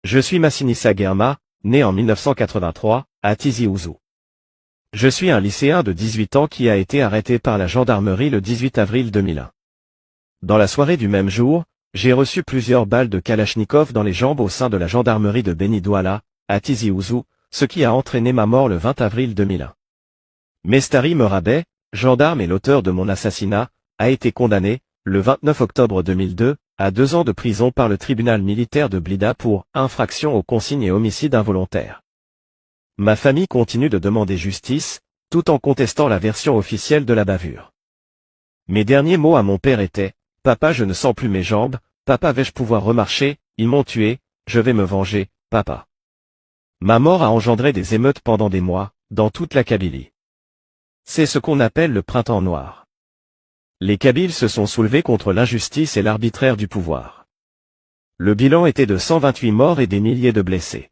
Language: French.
Je suis Massinissa Guerma, né en 1983, à Tizi Ouzou. Je suis un lycéen de 18 ans qui a été arrêté par la gendarmerie le 18 avril 2001. Dans la soirée du même jour, j'ai reçu plusieurs balles de Kalachnikov dans les jambes au sein de la gendarmerie de Beni Douala, à Tizi Ouzou, ce qui a entraîné ma mort le 20 avril 2001. Mestari Merabet, gendarme et l'auteur de mon assassinat, a été condamné, le 29 octobre 2002, à 2 ans de prison par le tribunal militaire de Blida pour infraction aux consignes et homicide involontaire. Ma famille continue de demander justice, tout en contestant la version officielle de la bavure. Mes derniers mots à mon père étaient « Papa, je ne sens plus mes jambes, papa, vais-je pouvoir remarcher, ils m'ont tué, je vais me venger, papa ». Ma mort a engendré des émeutes pendant des mois, dans toute la Kabylie. C'est ce qu'on appelle le printemps noir. Les Kabyles se sont soulevés contre l'injustice et l'arbitraire du pouvoir. Le bilan était de 128 morts et des milliers de blessés.